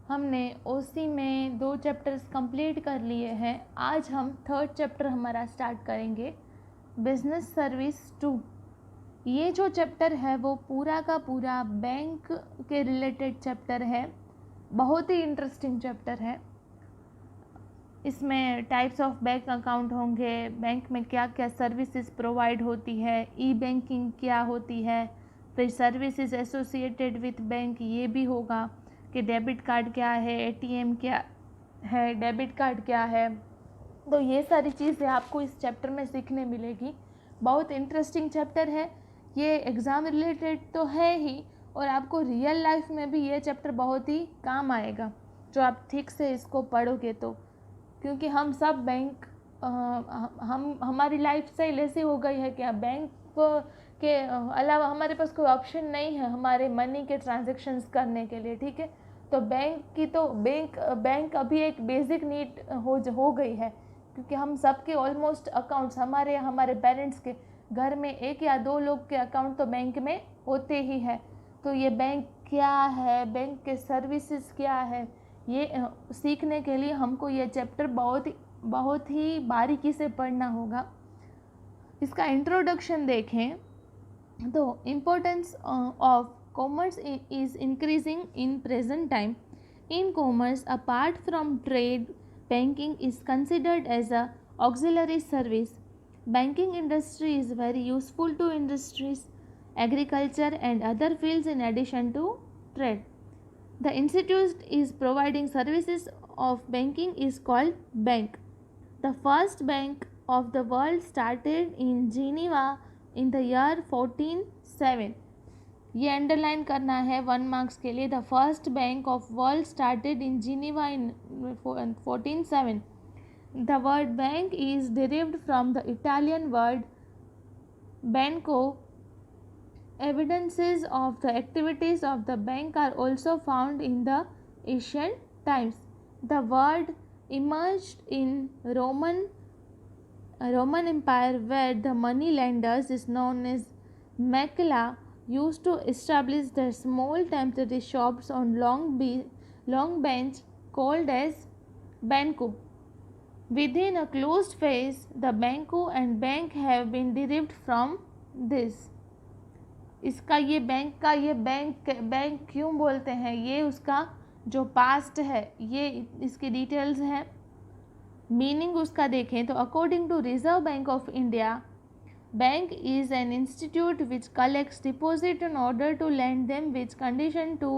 हमने ओसी में 2 chapters complete कर लिए हैं। आज हम 3rd चैप्टर हमारा स्टार्ट करेंगे, बिजनेस सर्विस 2। ये जो चैप्टर है वो पूरा का पूरा बैंक के रिलेटेड चैप्टर है। बहुत ही इंटरेस्टिंग चैप्टर है। इसमें टाइप्स ऑफ बैंक अकाउंट होंगे, बैंक में क्या क्या सर्विसेज प्रोवाइड होती है, ई बैंकिंग क्या होती है, फिर सर्विसेज एसोसिएटेड विथ बैंक ये भी होगा कि डेबिट कार्ड क्या है, एटीएम क्या है, डेबिट कार्ड क्या है। तो ये सारी चीज़ें आपको इस चैप्टर में सीखने मिलेगी। बहुत इंटरेस्टिंग चैप्टर है ये, एग्ज़ाम रिलेटेड तो है ही और आपको रियल लाइफ में भी ये चैप्टर बहुत ही काम आएगा जो आप ठीक से इसको पढ़ोगे तो। क्योंकि हम सब बैंक हम हमारी लाइफ स्टाइल ऐसी हो गई है कि बैंक के अलावा हमारे पास कोई ऑप्शन नहीं है हमारे मनी के ट्रांजैक्शंस करने के लिए, ठीक है। तो बैंक अभी एक बेसिक नीड हो गई है, क्योंकि हम सबके ऑलमोस्ट अकाउंट्स हमारे पेरेंट्स के घर में 1 या 2 लोग के अकाउंट तो बैंक में होते ही है। तो ये बैंक क्या है, बैंक के सर्विसेज क्या है, ये सीखने के लिए हमको ये चैप्टर बहुत ही बारीकी से पढ़ना होगा। इसका इंट्रोडक्शन देखें तो importance of commerce is increasing in present time. In commerce apart from trade, banking is considered as a auxiliary service. Banking industry is very useful to industries, agriculture and other fields in addition to trade. The institute is providing services of banking is called bank. The first bank of the world started in Geneva in the year 1407. ये underline करना है 1 marks के लिए। The first bank of world started in Geneva in 1407. The word bank is derived from the Italian word बैंको. Evidences of the activities of the bank are also found in the ancient times. The word emerged in Roman Empire, where the money lenders is known as Macula used to establish their small temporary shops on long bench called as banco. Within a closed phase, the banco and bank have been derived from this. इसका ये bank क्यों बोलते हैं, ये उसका जो past है ये इसकी डिटेल्स हैं। मीनिंग उसका देखें तो according to Reserve Bank of India, bank is an institute which collects deposit in order to lend them with condition to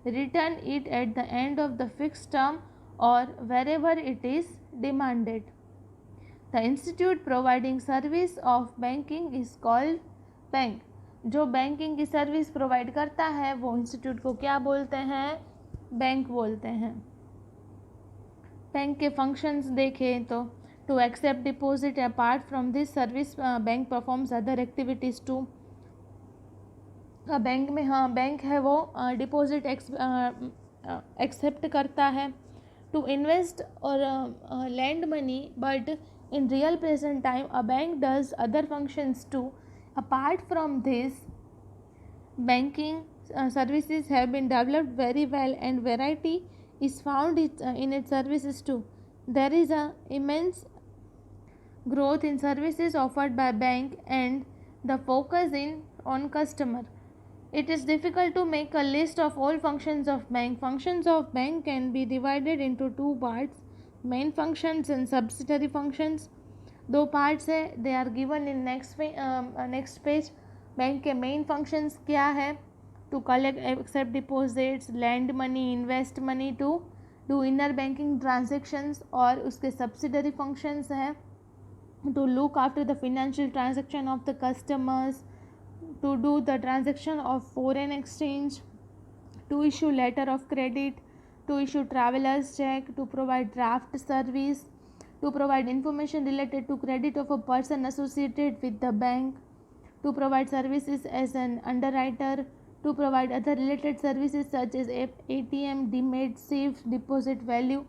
return it at the end of the fixed term or wherever it is demanded. The institute providing service of banking is called bank. जो banking की service provide करता है वो institute को क्या बोलते हैं, bank बोलते हैं। बैंक के फंक्शंस देखें तो to accept deposit. Apart from this service, bank performs other activities too. Bank में बैंक है वो डिपॉजिट एक्सेप्ट करता है, टू इन्वेस्ट और lend money, but in real present time a bank does other functions too. Apart from this, banking services have been developed very well and variety is found in its services too. There is a immense growth in services offered by bank and the focus on customer. It is difficult to make a list of all functions of bank. Functions of bank can be divided into 2 parts, main functions and subsidiary functions. 2 parts है, they are given in next page. Bank के main functions क्या है, to collect accept deposits, lend money, invest money, to do inner banking transactions. और उसके subsidiary functions हैं to look after the financial transaction of the customers, to do the transaction of foreign exchange, to issue letter of credit, to issue travelers check, to provide draft service, to provide information related to credit of a person associated with the bank, to provide services as an underwriter, to provide other related services such as ATM, demat, safe, deposit value.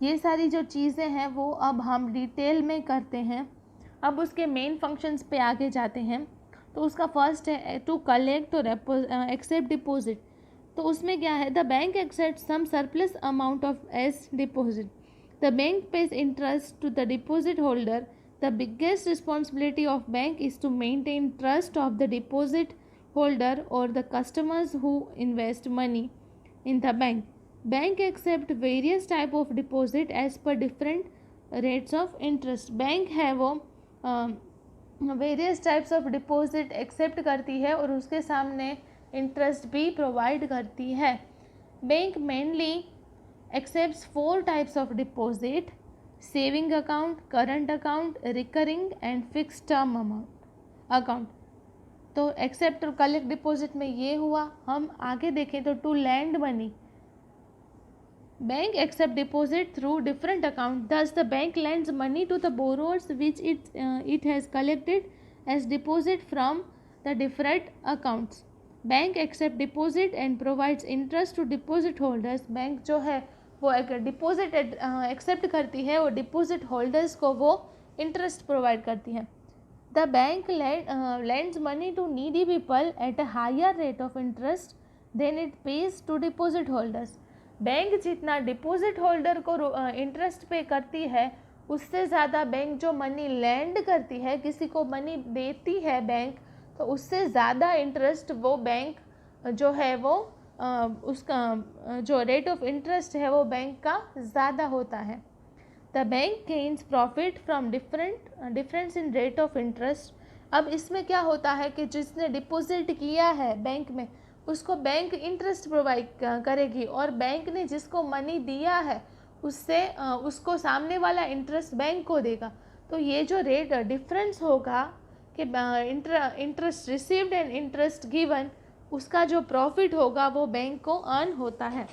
ये सारी जो चीज़ें हैं वो अब हम detail में करते हैं। अब उसके मेन फंक्शंस पे आगे जाते हैं। तो उसका फर्स्ट है टू कलेक्ट और एक्सेप्ट डिपॉजिट। तो उसमें क्या है, the bank accept some surplus amount of as deposit, the bank pays interest to the deposit holder, the biggest responsibility of bank is to maintain trust of the deposit holder or the customers who invest money in the bank. Bank accept various type of deposit as per different rates of interest. Bank है वो various types of deposit accept करती है और उसके सामने interest भी provide करती है. Bank mainly accepts 4 types of deposit: saving account, current account, recurring and fixed term account. तो एक्सेप्ट और कलेक्ट डिपॉजिट में ये हुआ. हम आगे देखें तो to lend money, bank accept deposit through different account, thus the bank lends money to the borrowers which it has collected as deposit from the different accounts. Bank accept deposit and provides interest to deposit holders. Bank जो है वो एक deposit accept करती है और deposit holders को वो interest provide करती है. The bank lends money to needy people at a higher rate of interest than it pays to deposit holders. Bank जितना डिपॉजिट होल्डर को इंटरेस्ट पे करती है उससे ज़्यादा बैंक जो मनी लैंड करती है, किसी को मनी देती है बैंक, तो उससे ज़्यादा इंटरेस्ट वो बैंक जो है वो उसका जो रेट ऑफ इंटरेस्ट है वो बैंक का ज़्यादा होता है. The bank gains profit from difference in rate of interest. अब इसमें क्या होता है कि जिसने डिपॉजिट किया है बैंक में उसको बैंक इंटरेस्ट प्रोवाइड करेगी और बैंक ने जिसको मनी दिया है उससे उसको सामने वाला इंटरेस्ट बैंक को देगा. तो ये जो रेट डिफरेंस होगा कि interest received and interest given, उसका जो प्रॉफिट होगा वो बैंक को अर्न होता है.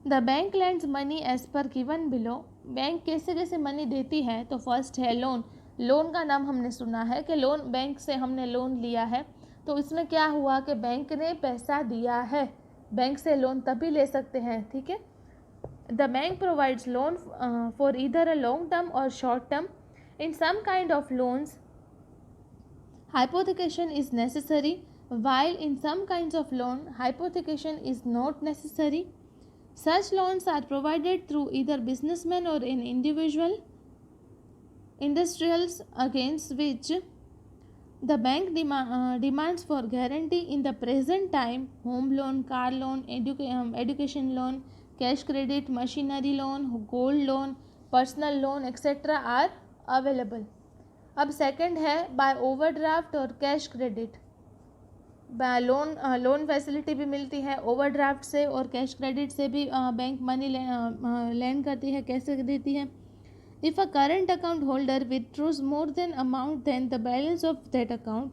The bank lends money as per given below. Bank कैसे कैसे मनी देती है, तो फर्स्ट है लोन. लोन का नाम हमने सुना है कि लोन, बैंक से हमने लोन लिया है, तो इसमें क्या हुआ कि बैंक ने पैसा दिया है. बैंक से लोन तभी ले सकते हैं, ठीक है. The bank provides loan for either a long term और short term. In some kind of loans hypothecation is necessary, while in some kinds of loan hypothecation is not necessary. Such loans are provided through either businessmen or an industrials against which the bank demands for guarantee in the present time. Home loan, car loan, education loan, cash credit, machinery loan, gold loan, personal loan etc. are available. अब second है bye overdraft और cash credit. Loan facility भी मिलती है overdraft से और cash credit से भी बैंक मनी लैंड करती है. कैसे देती है? If a current account holder withdraws more than amount than the balance of that account,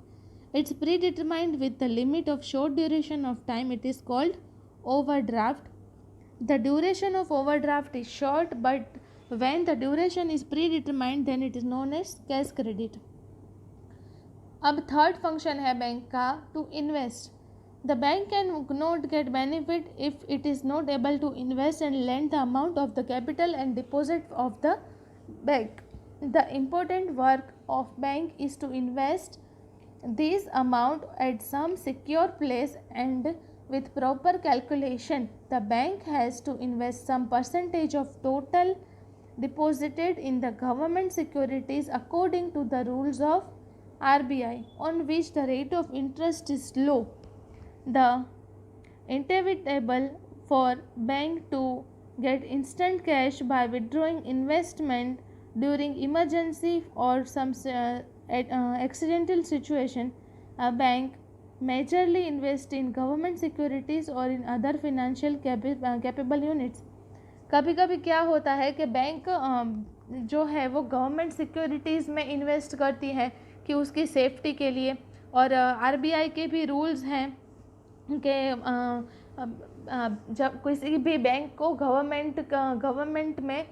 it's predetermined with the limit of short duration of time, it is called overdraft. The duration of overdraft is short but when the duration is predetermined then it is known as cash credit. अब third function है bank का to invest. The bank cannot get benefit if it is not able to invest and lend the amount of the capital and deposit of the bank. The important work of bank is to invest this amount at some secure place and with proper calculation. The bank has to invest some percentage of total deposited in the government securities according to the rules of RBI on which the rate of interest is low. The inevitable for bank to get instant cash by withdrawing investment during emergency or some accidental situation, a bank majorly invest in government securities or in other financial capable units. कभी कभी क्या होता है कि bank जो है वो government securities में इन्वेस्ट करती है कि उसकी सेफ्टी के लिए, और आरबीआई के भी रूल्स हैं कि जब किसी भी बैंक को गवर्नमेंट में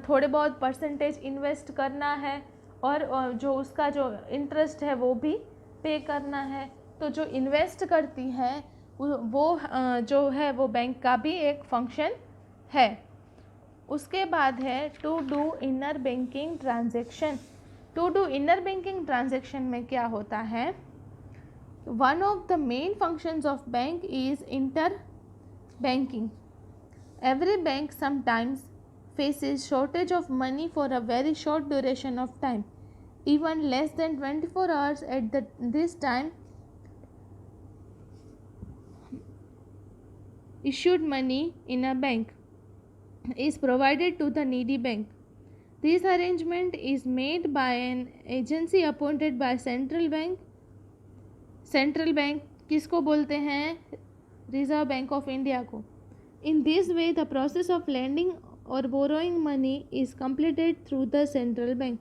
थोड़े बहुत परसेंटेज इन्वेस्ट करना है और जो उसका जो इंटरेस्ट है वो भी पे करना है. तो जो इन्वेस्ट करती है वो जो है वो बैंक का भी एक फंक्शन है. उसके बाद है to do inner banking transaction. To do inner banking transaction में क्या होता है, one of the main functions of bank is interbanking. Every bank sometimes faces shortage of money for a very short duration of time, even less than 24 hours. At this time, issued money in a bank is provided to the needy bank. This arrangement is made by an agency appointed by central bank. Central bank किसको बोलते हैं? Reserve Bank of India को. In this way, the process of lending or borrowing money is completed through the central bank.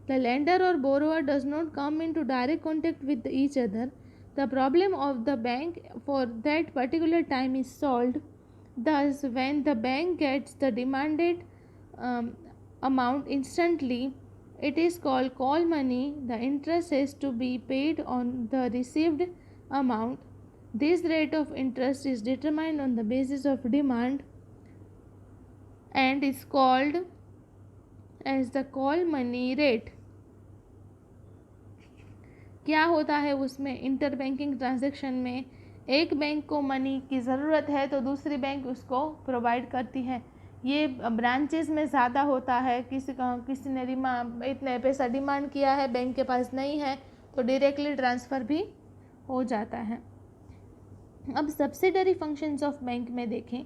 The lender or borrower does not come into direct contact with each other. The problem of the bank for that particular time is solved. Thus, when the bank gets the demanded amount instantly, it is called call money. The interest is to be paid on the received amount. This rate of interest is determined on the basis of demand and is called as the call money rate. क्या होता है उसमें? Inter banking transaction में एक bank को money की ज़रूरत है तो दूसरी बैंक उसको प्रोवाइड करती है. ये ब्रांचेस में ज़्यादा होता है. किसी ने इतने पैसा डिमांड किया है, बैंक के पास नहीं है, तो डायरेक्टली ट्रांसफ़र भी हो जाता है. अब सब्सिडरी फंक्शंस ऑफ बैंक में देखें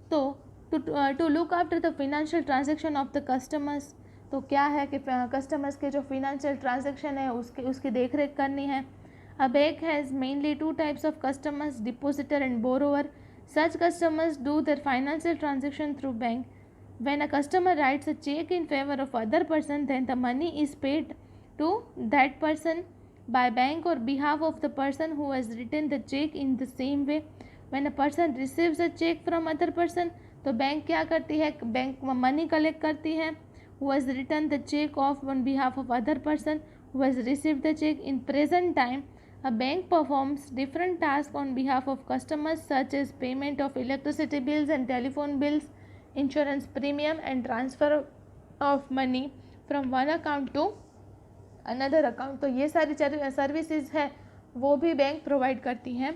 तो to look after the financial transaction of the customers. तो क्या है कि कस्टमर्स के जो फिनेंशियल ट्रांजैक्शन है उसकी देख रेख करनी है. A bank has mainly two types of customers, depositor and borrower. Such customers do their financial transaction through bank. When a customer writes a check in favor of other person, then the money is paid to that person by bank or behalf of the person who has written the check. In the same way, when a person receives a check from other person, तो bank क्या करती है? Bank money collect करती है. Who has written the check off on behalf of other person who has received the check. In present time, a bank performs different tasks on behalf of customers such as payment of electricity bills and telephone bills, insurance premium and transfer of money from one account to another account. तो ये सारी services है वो भी bank provide करती हैं.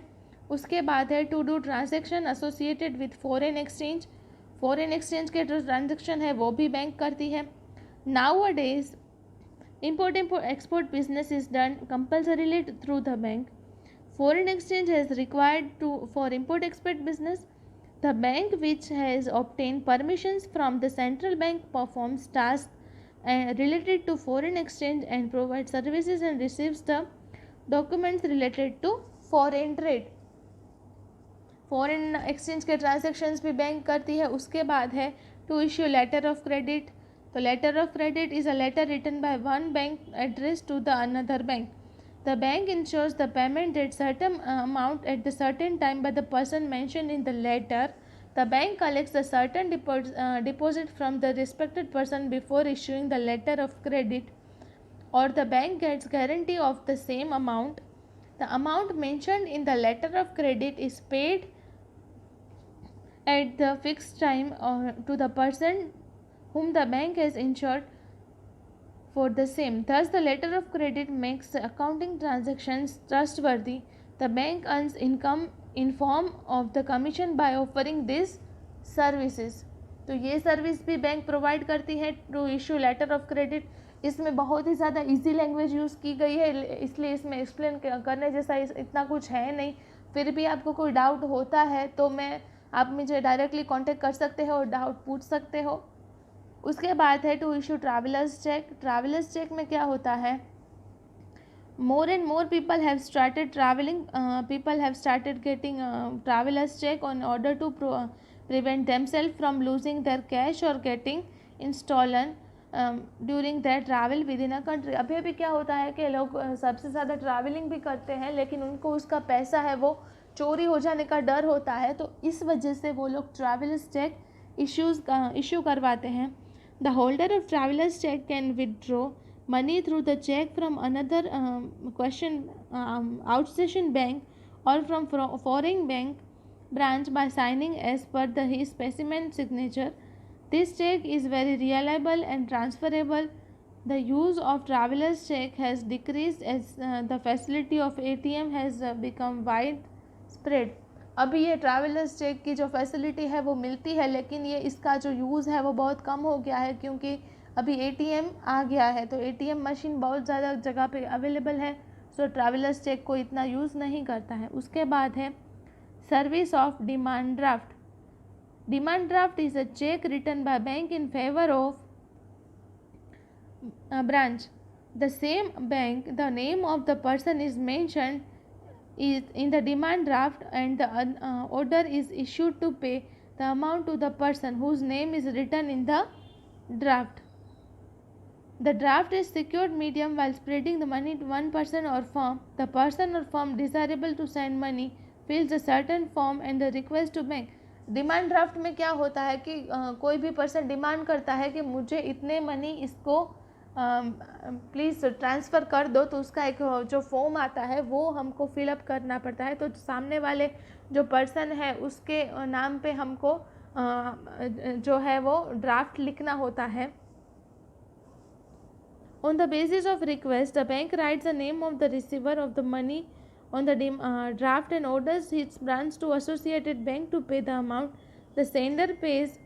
उसके बाद है to do transaction associated with foreign exchange. Foreign exchange के जो ट्रांजेक्शन है वो भी बैंक करती है. Nowadays, import-export business is done compulsorily through the bank. Foreign exchange is required for import-export business. The bank which has obtained permissions from the central bank performs tasks related to foreign exchange and provides services and receives the documents related to foreign trade. Foreign exchange के transactions भी bank करती है. उसके बाद है to issue letter of credit. तो letter of credit is a letter written by one bank address to the another bank. The bank ensures the payment at certain amount at the certain time by the person mention in the letter. The bank collects the certain deposit from the respected person before issuing the letter of credit, और the bank gets guarantee of the same amount. The amount mentioned in the letter of credit is paid at the fixed time to the person whom the bank has insured for the same. Thus, the letter of credit makes accounting transactions trustworthy. The bank earns income in form of the commission by offering these services. तो ये service भी bank provide करती है to issue letter of credit. इसमें बहुत ही ज़्यादा easy language use की गई है, इसलिए इसमें एक्सप्लेन करने जैसा इतना कुछ है नहीं. फिर भी आपको कोई डाउट होता है तो आप मुझे डायरेक्टली कांटेक्ट कर सकते हो और डाउट पूछ सकते हो. उसके बाद है to issue traveller's cheque. Traveller's cheque में क्या होता है? More and more people have started travelling. People have started getting traveller's cheque on order to prevent themself from losing their cash और getting in stolen during their travel within a country. अभी अभी क्या होता है कि लोग सबसे ज़्यादा ट्रैवलिंग भी करते हैं लेकिन उनको उसका पैसा है वो चोरी हो जाने का डर होता है, तो इस वजह से वो लोग ट्रैवलर्स चेक इशू करवाते हैं. The holder of traveller's cheque can withdraw money through the cheque from another outstation bank और from foreign bank branch by signing as per his specimen signature. This check is very reliable and transferable The use of traveler's check has decreased as the facility of ATM has become widespread. अभी ये travellers cheque की जो facility है वो मिलती है, लेकिन ये इसका जो यूज़ है वो बहुत कम हो गया है क्योंकि अभी ATM आ गया है। तो ATM मशीन बहुत ज़्यादा जगह पे अवेलेबल है, सो ट्रैवलर्स चेक को इतना यूज़ नहीं करता है। उसके बाद है service of demand draft. Demand draft is a cheque written by bank in favour of branch. The same bank, the name of the person is mentioned is in the demand draft, and the order is issued to pay the amount to the person whose name is written in the draft. The draft is secured medium while spreading the money to one person or firm. The person or firm desirable to send money fills a certain form and the request to bank. Demand draft में क्या होता है कि कोई भी person demand करता है कि मुझे इतने मनी इसको प्लीज़ ट्रांसफ़र कर दो, तो उसका एक जो फॉर्म आता है वो हमको फिलअप करना पड़ता है। तो सामने वाले जो पर्सन है उसके नाम पे हमको जो है वो ड्राफ्ट लिखना होता है। On the basis of request, the bank writes the name of the receiver of the money on the draft and orders its branch to associated bank to pay the amount. The sender pays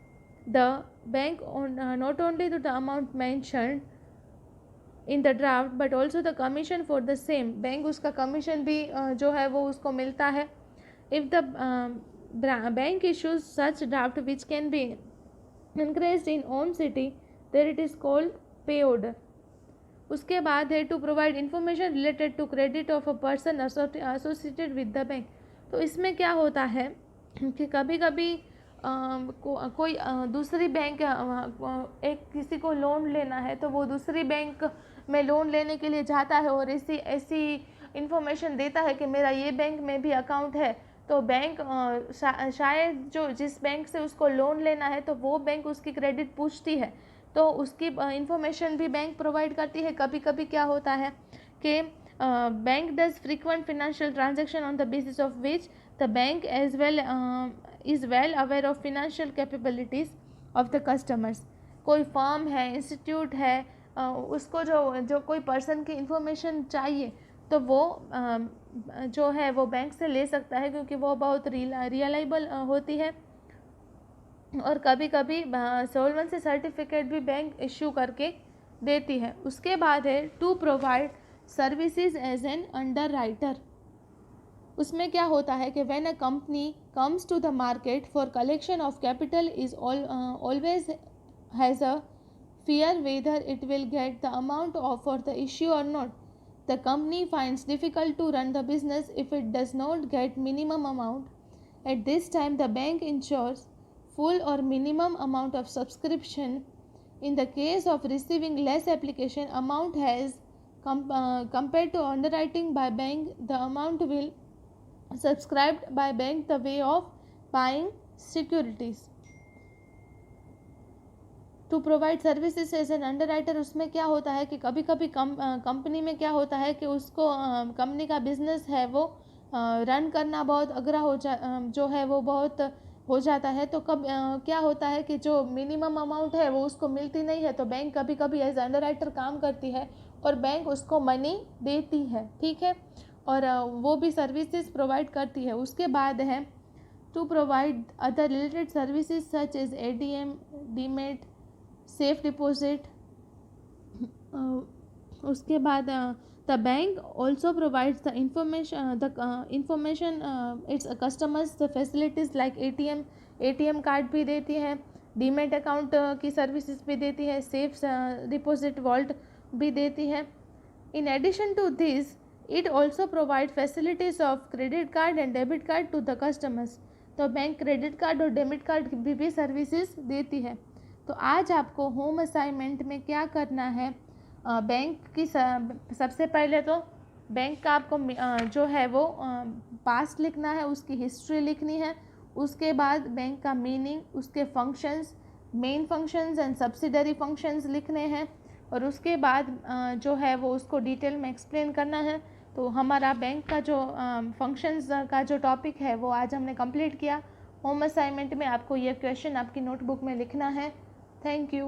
the bank on not only to the amount mentioned in the draft but also the commission for the same. Bank उसका commission भी जो है वो उसको मिलता है। If the bank issues such draft which can be increased in own city there it is called pay order. उसके बाद है to provide information related to credit of a person associated with the bank. तो इसमें क्या होता है कि कभी कभी कोई दूसरी बैंक एक किसी को लोन लेना है तो वो दूसरी बैंक में लोन लेने के लिए जाता है और ऐसी इन्फॉर्मेशन देता है कि मेरा ये बैंक में भी अकाउंट है। तो बैंक शायद जो जिस बैंक से उसको लोन लेना है तो वो बैंक उसकी क्रेडिट पूछती है, तो उसकी इन्फॉर्मेशन भी बैंक प्रोवाइड करती है। कभी कभी क्या होता है कि bank does frequent financial transaction on the basis of which the bank as well is well aware of financial capabilities of the customers. कोई फर्म है, इंस्टीट्यूट है, उसको जो कोई पर्सन की इंफॉर्मेशन चाहिए तो वो जो है वो बैंक से ले सकता है क्योंकि वो बहुत रियलाइबल होती है। और कभी कभी सॉल्वेंसी सर्टिफिकेट भी बैंक इश्यू करके देती है। उसके बाद है to provide services as an underwriter. उसमें क्या होता है कि when a company comes to the market for collection of capital is always has a fear whether it will get the amount for the issue or not. The company finds difficult to run the business if it does not get minimum amount. At this time, the bank ensures full or minimum amount of subscription. In the case of receiving less application amount has compared to underwriting by bank, the amount will subscribed by bank the way of buying securities. To provide services as an underwriter, उसमें क्या होता है कि कभी कभी company में क्या होता है कि उसको कंपनी का बिजनेस है वो रन करना बहुत अगरा जो है वो बहुत हो जाता है। तो क्या होता है कि जो मिनिमम अमाउंट है वो उसको मिलती नहीं है, तो बैंक कभी कभी एज अंडर राइटर काम करती है और बैंक उसको मनी देती है, ठीक है, और वो भी सर्विसेज प्रोवाइड करती है। उसके बाद है to provide other related services such as ATM, demat, safe deposit. उसके बाद the bank also provides the information its customers the facilities like ATM card भी देती है, डीमेट अकाउंट की सर्विसेज भी देती है, सेफ डिपॉजिट वॉल्ट भी देती है। In addition to this it also provide facilities of credit card and debit card to the customers. तो बैंक क्रेडिट कार्ड और डेबिट कार्ड की भी सर्विसेज देती है। तो आज आपको होम असाइनमेंट में क्या करना है, बैंक की सबसे पहले तो बैंक का आपको जो है वो पास्ट लिखना है, उसकी हिस्ट्री लिखनी है। उसके बाद बैंक का मीनिंग, उसके functions, main functions and subsidiary functions लिखने हैं, और उसके बाद जो है वो उसको डिटेल में एक्सप्लेन करना है। तो हमारा बैंक का जो फंक्शंस का जो टॉपिक है वो आज हमने कंप्लीट किया। होम असाइनमेंट में आपको ये क्वेश्चन आपकी नोटबुक में लिखना है। Thank you.